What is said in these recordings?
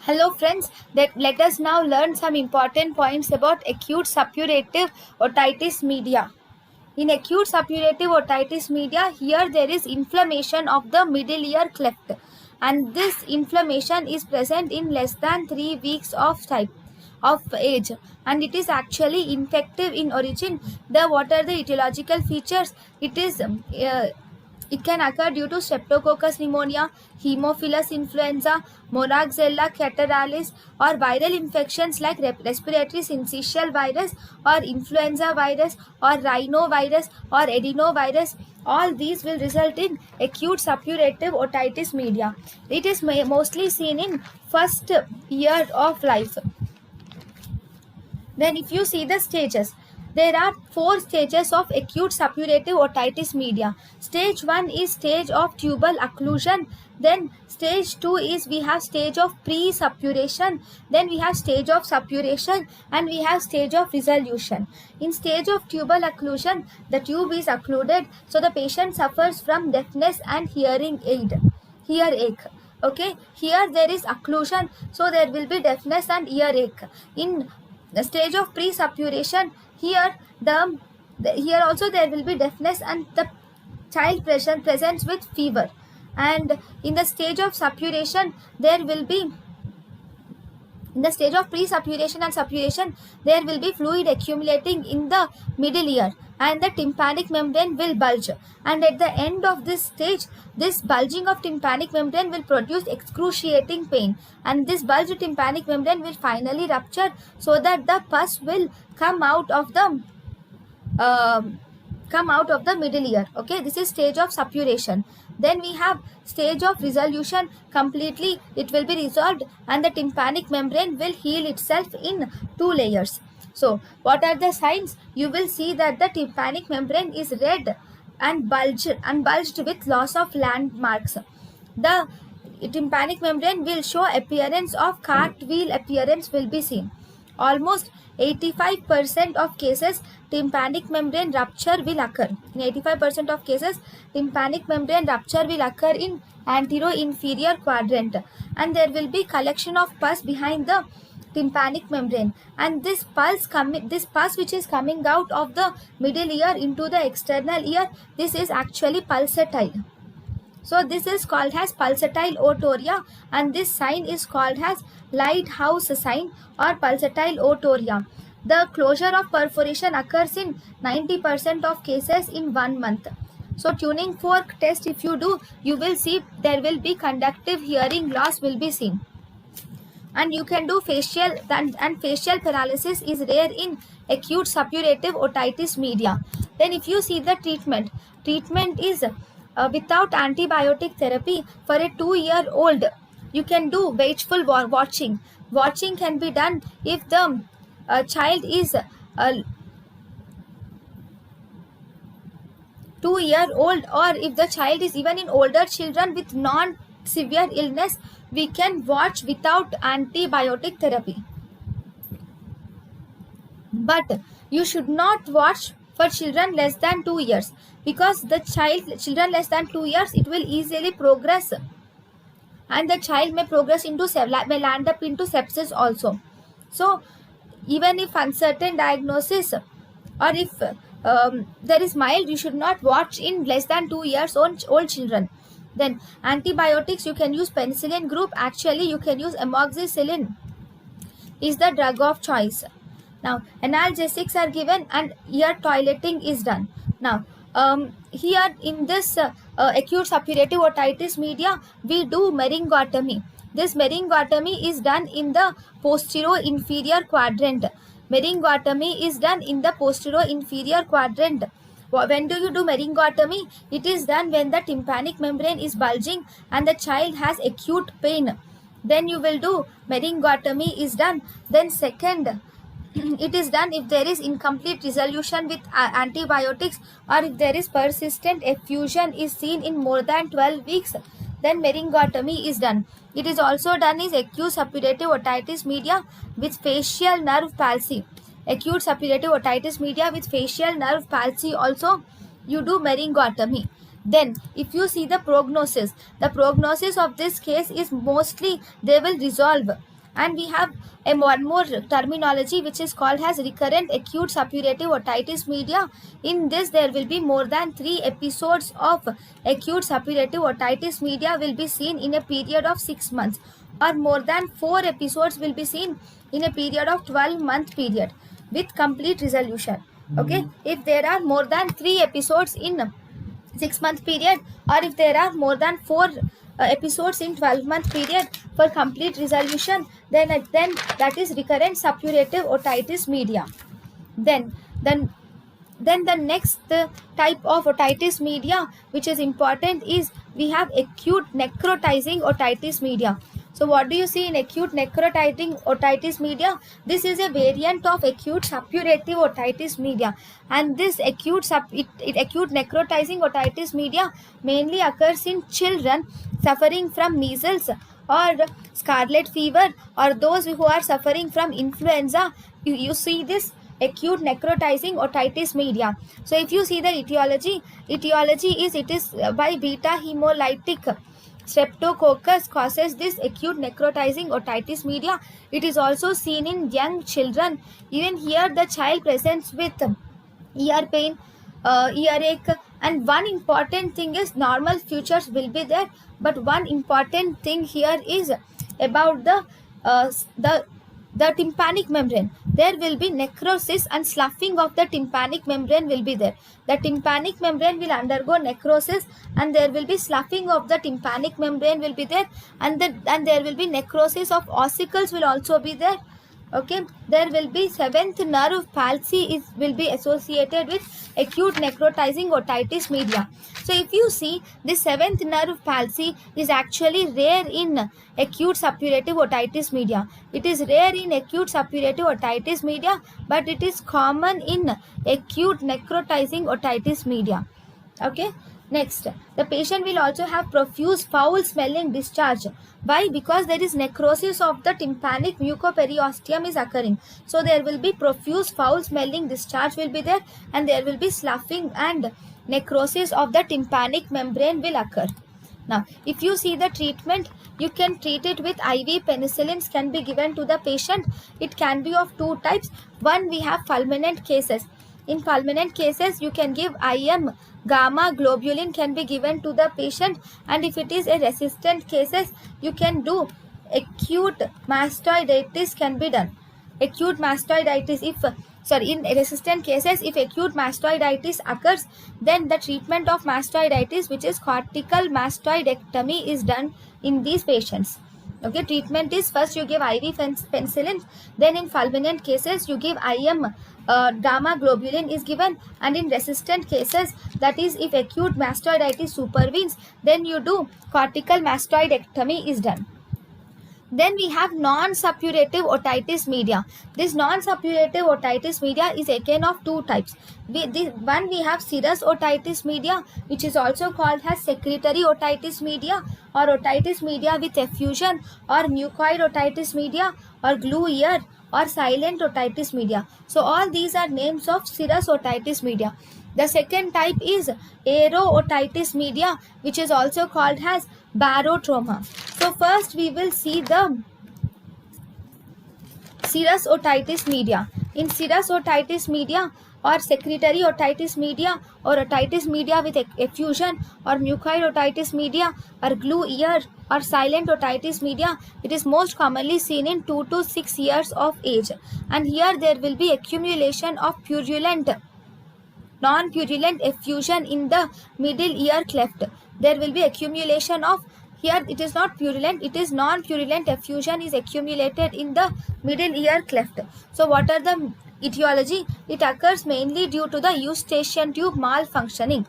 Hello friends, let us now learn some important points about acute suppurative otitis media. In acute suppurative otitis media, here there is inflammation of the middle ear cleft, and this inflammation is present in less than 3 weeks of age, and it is actually infective in origin. What are the etiological features? It can occur due to Streptococcus pneumonia, Haemophilus influenza, Moraxella catarrhalis, or viral infections like respiratory syncytial virus or influenza virus or rhinovirus or adenovirus. All these will result in acute suppurative otitis media. It is mostly seen in first year of life. Then if you see the stages, there are 4 stages of acute suppurative otitis media. Stage 1 is stage of tubal occlusion. Then stage 2 is we have stage of pre-suppuration. Then we have stage of suppuration, and we have stage of resolution. In stage of tubal occlusion, the tube is occluded, so the patient suffers from deafness and earache. Okay, here there is occlusion, so there will be deafness and earache. In the stage of pre-suppuration, here also there will be deafness and the child presents with fever. And in the stage of suppuration, in the stage of pre-suppuration and suppuration, there will be fluid accumulating in the middle ear, and the tympanic membrane will bulge. And at the end of this stage, this bulging of tympanic membrane will produce excruciating pain, and this bulged tympanic membrane will finally rupture, so that the pus will come out of the middle ear. Okay, this is stage of suppuration. Then we have stage of resolution. Completely it will be resolved, and the tympanic membrane will heal itself in 2 layers. So what are the signs? You will see that the tympanic membrane is red and bulged with loss of landmarks. The tympanic membrane will show appearance of cartwheel appearance will be seen. Almost 85% of cases, tympanic membrane rupture will occur. In 85% of cases, tympanic membrane rupture will occur in anterior-inferior quadrant, and there will be collection of pus behind the tympanic membrane, and this pus which is coming out of the middle ear into the external ear, this is actually pulsatile. So this is called as pulsatile otorrhea, and this sign is called as lighthouse sign or pulsatile otorrhea. The closure of perforation occurs in 90% of cases in 1 month. So tuning fork test if you do, you will see there will be conductive hearing loss will be seen. And you can do facial paralysis is rare in acute suppurative otitis media. Then if you see the treatment is without antibiotic therapy for a 2-year-old. You can do watchful watching. Watching can be done if the child is 2-year-old, or if the child is even in older children with non-severe illness, we can watch without antibiotic therapy. But you should not watch for children less than 2 years, because the children less than 2 years, it will easily progress, and the child may land up into sepsis also. So even if uncertain diagnosis, or if there is mild, you should not watch in less than 2 years old children. Then antibiotics, you can use penicillin group. Actually you can use amoxicillin is the drug of choice. Now analgesics are given, and ear toileting is done. Now here in this acute suppurative otitis media, we do meringotomy. This meringotomy is done in the posterior-inferior quadrant. Meringotomy is done in the posterior-inferior quadrant. When do you do meringotomy? It is done when the tympanic membrane is bulging and the child has acute pain. Then you will do meringotomy is done. Then second, it is done if there is incomplete resolution with antibiotics, or if there is persistent effusion is seen in more than 12 weeks, then meringotomy is done. It is also done is acute suppurative otitis media with facial nerve palsy. Acute suppurative otitis media with facial nerve palsy also you do meringotomy. Then if you see the prognosis of this case is mostly they will resolve. And we have one more terminology which is called as recurrent acute suppurative otitis media. In this there will be more than 3 episodes of acute suppurative otitis media will be seen in a period of 6 months, or more than 4 episodes will be seen in a period of 12-month period with complete resolution. Okay, if there are more than 3 episodes in 6-month period, or if there are more than 4 episodes in 12-month period for complete resolution, then that is recurrent suppurative otitis media. Then the next type of otitis media which is important is we have acute necrotizing otitis media. So what do you see in acute necrotizing otitis media? This is a variant of acute suppurative otitis media, and this acute necrotizing otitis media mainly occurs in children suffering from measles or scarlet fever, or those who are suffering from influenza. You see this acute necrotizing otitis media. So if you see the etiology is it is by beta hemolytic Streptococcus causes this acute necrotizing otitis media. It is also seen in young children. Even here the child presents with ear pain, earache, and one important thing is normal features will be there, but one important thing here is about the tympanic membrane. There will be necrosis and sloughing of the tympanic membrane will be there. The tympanic membrane will undergo necrosis, and there will be sloughing of the tympanic membrane will be there, and there will be necrosis of ossicles will also be there. Okay, there will be 7th nerve palsy will be associated with acute necrotizing otitis media. So if you see, this 7th nerve palsy is actually rare in acute suppurative otitis media. It is rare in acute suppurative otitis media, but it is common in acute necrotizing otitis media. Okay. Next, the patient will also have profuse foul smelling discharge. Why? Because there is necrosis of the tympanic mucoperiosteum is occurring. So there will be profuse foul smelling discharge will be there, and there will be sloughing and necrosis of the tympanic membrane will occur. Now, if you see the treatment, you can treat it with IV penicillins can be given to the patient. It can be of 2 types. One, we have fulminant cases. In fulminant cases, you can give IM gamma globulin can be given to the patient, and if it is a resistant cases, you can do acute mastoiditis can be done. Acute mastoiditis, in resistant cases, if acute mastoiditis occurs, then the treatment of mastoiditis, which is cortical mastoidectomy, is done in these patients. Okay, treatment is first you give IV penicillin, then in fulminant cases you give IM gamma globulin is given, and in resistant cases, that is if acute mastoiditis supervenes, then you do cortical mastoidectomy is done. Then we have non-suppurative otitis media. This non-suppurative otitis media is again of 2 types. We have serous otitis media, which is also called as secretory otitis media, or otitis media with effusion, or mucoid otitis media, or glue ear, or silent otitis media. So all these are names of serous otitis media. The second type is aerotitis media, which is also called as barotrauma. So first we will see the serous otitis media. In serous otitis media, or secretory otitis media, or otitis media with effusion, or mucoid otitis media, or glue ear, or silent otitis media, it is most commonly seen in 2 to 6 years of age, and here there will be accumulation of purulent non-purulent effusion in the middle ear cleft. There will be accumulation of, here it is not purulent, it is non-purulent effusion is accumulated in the middle ear cleft. So what are the etiology? It occurs mainly due to the eustachian tube malfunctioning.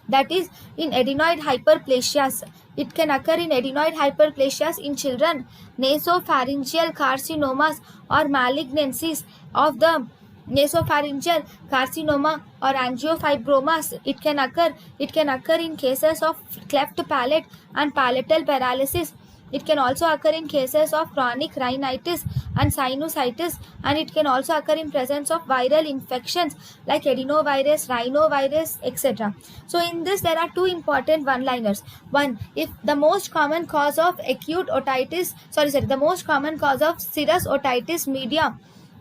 That is in adenoid hyperplasias. It can occur in adenoid hyperplasias in children, nasopharyngeal carcinomas or malignancies of the nasopharyngeal carcinoma or angiofibromas. It can occur in cases of cleft palate and palatal paralysis, It can also occur in cases of chronic rhinitis and sinusitis, and it can also occur in presence of viral infections like adenovirus, rhinovirus, etc. So in this there are two important one-liners. One, if the most common cause of acute otitis, the most common cause of serous otitis media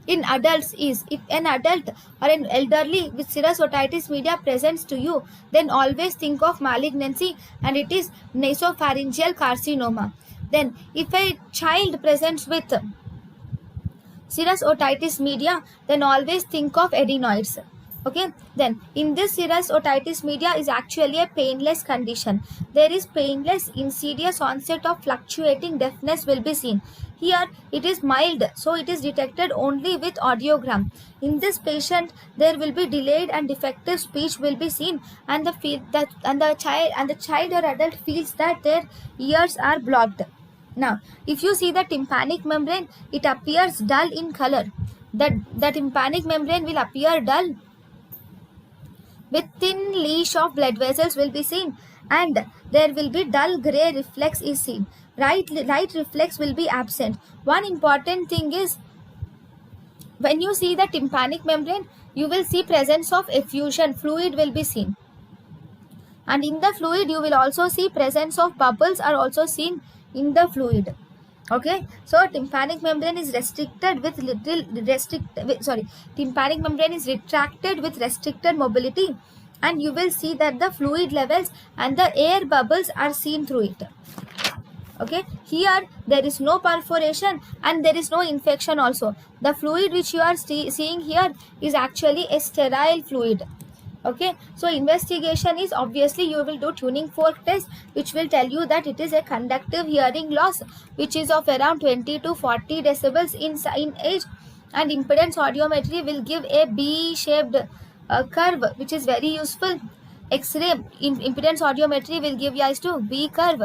in adults is, if an adult or an elderly with serous otitis media presents to you, then always think of malignancy, and it is nasopharyngeal carcinoma. Then if a child presents with serous otitis media, then always think of adenoids. Okay, then in this serous otitis media is actually a painless condition. There is painless insidious onset of fluctuating deafness will be seen. Here it is mild, so it is detected only with audiogram. In this patient there will be delayed and defective speech will be seen, and the child or adult feels that their ears are blocked. Now, if you see the tympanic membrane, it appears dull in color. The tympanic membrane will appear dull with thin leash of blood vessels will be seen, and there will be dull gray reflex is seen. Light reflex will be absent. One important thing is, when you see the tympanic membrane, you will see presence of effusion, fluid will be seen. And in the fluid, you will also see presence of bubbles are also seen in the fluid. Okay, so tympanic membrane is tympanic membrane is retracted with restricted mobility, and you will see that the fluid levels and the air bubbles are seen through it. Okay, here there is no perforation and there is no infection also. The fluid which you are seeing here is actually a sterile fluid. Okay, so investigation is, obviously you will do tuning fork test, which will tell you that it is a conductive hearing loss which is of around 20 to 40 decibels in age, and impedance audiometry will give a B-shaped curve, which is very useful. X-ray impedance audiometry will give rise to B curve,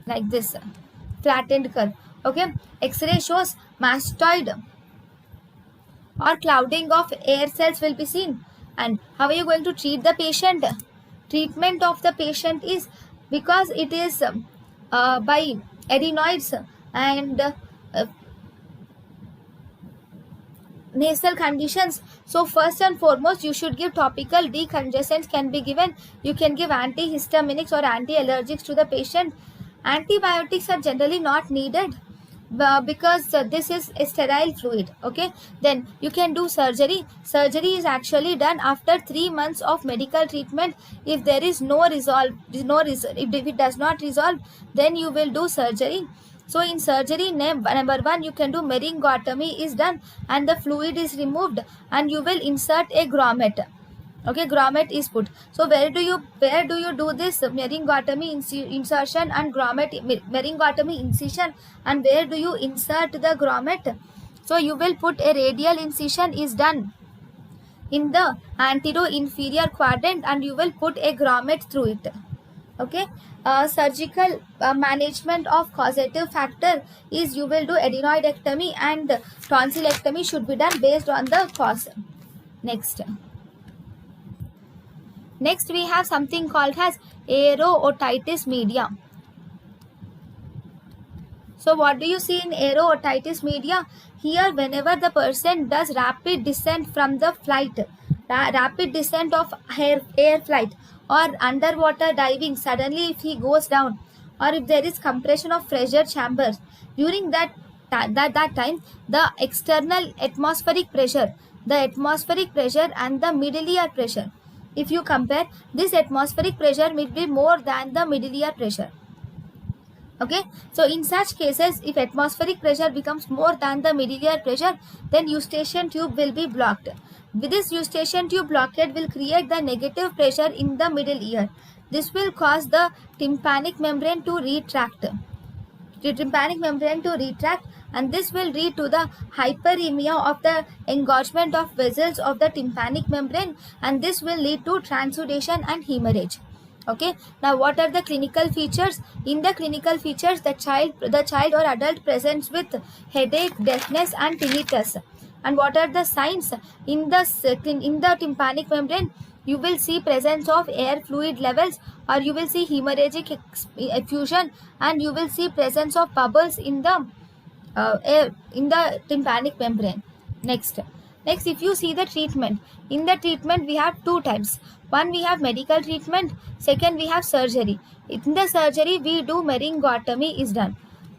like this flattened curve. Okay, X-ray shows mastoid or clouding of air cells will be seen. And how are you going to treat the patient? Treatment of the patient is, because it is by adenoids and nasal conditions. So first and foremost, you should give topical decongestants can be given. You can give antihistaminics or anti-allergics to the patient. Antibiotics are generally not needed because this is a sterile fluid. Okay, then you can do surgery. Surgery is actually done after 3 months of medical treatment. If there is if it does not resolve, then you will do surgery. So in surgery, number one, you can do meringotomy is done, and the fluid is removed, and you will insert a grommet. Okay, grommet is put. So where do you do this meringotomy insertion and meringotomy incision, and where do you insert the grommet? So you will put a radial incision is done in the anterior-inferior quadrant, and you will put a grommet through it. Okay, surgical management of causative factor is, you will do adenoidectomy, and tonsillectomy should be done based on the cause. Next we have something called as aero-otitis media. So what do you see in aero-otitis media? Here, whenever the person does rapid descent from the flight, rapid descent of air flight, or underwater diving, suddenly if he goes down, or if there is compression of pressure chambers, during that time, the external atmospheric pressure, and the middle ear pressure, if you compare, this atmospheric pressure will be more than the middle ear pressure. Okay, so in such cases, if atmospheric pressure becomes more than the middle ear pressure, then eustachian tube will be blocked. With this eustachian tube blockade will create the negative pressure in the middle ear. This will cause the tympanic membrane to retract. And this will lead to the hyperemia of the engorgement of vessels of the tympanic membrane, and this will lead to transudation and hemorrhage. Okay, now what are the clinical features? In the clinical features, the child or adult presents with headache, deafness and tinnitus. And what are the signs? In the tympanic membrane, you will see presence of air fluid levels, or you will see hemorrhagic effusion, and you will see presence of bubbles in the air in the tympanic membrane. Next, if you see the treatment, in the treatment we have two types. One, we have medical treatment. Second, we have surgery. In the surgery, we do laryngotomy is done.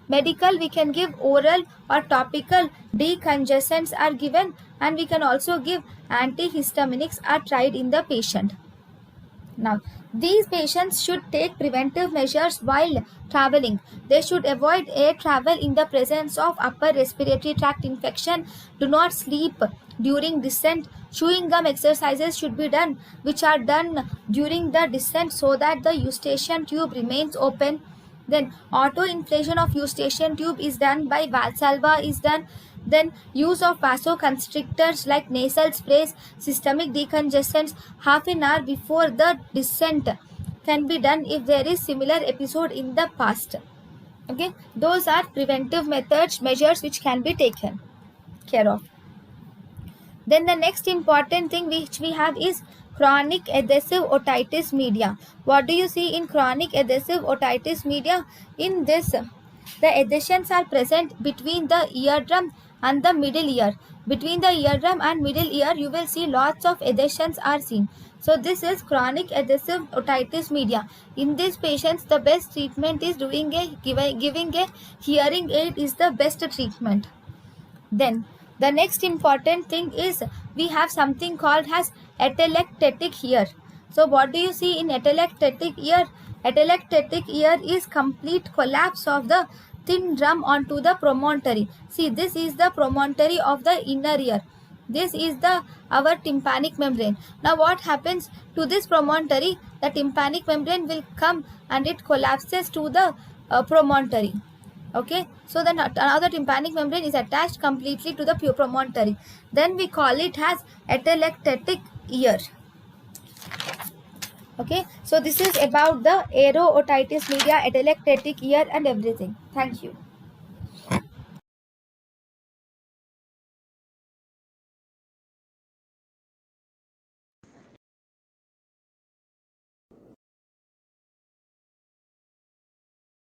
Medical, we can give oral or topical decongestants are given, and we can also give antihistaminics are tried in the patient. Now, these patients should take preventive measures while traveling. They should avoid air travel in the presence of upper respiratory tract infection. Do not sleep during descent. Chewing gum exercises should be done, which are done during the descent, so that the eustachian tube remains open. Then auto-inflation of eustachian tube is done by Valsalva is done. Then use of vasoconstrictors like nasal sprays, systemic decongestants half an hour before the descent can be done if there is similar episode in the past. Okay, those are preventive measures which can be taken care of. Then the next important thing which we have is chronic adhesive otitis media. What do you see in chronic adhesive otitis media? In this, the adhesions are present between the eardrum and the middle ear. Between the eardrum and middle ear, you will see lots of adhesions are seen. So this is chronic adhesive otitis media. In these patients, the best treatment is giving a hearing aid is the best treatment. Then the next important thing is we have something called as atelectatic ear. So what do you see in atelectatic ear? Atelectatic ear is complete collapse of the thin drum onto the promontory. See, this is the promontory of the inner ear. This is our tympanic membrane. Now what happens to this promontory? The tympanic membrane will come and it collapses to the promontory. Okay, so then another tympanic membrane is attached completely to the promontory. Then we call it as atelectatic ear. Okay, so this is about the aero otitis media, atelectatic ear and everything. Thank you.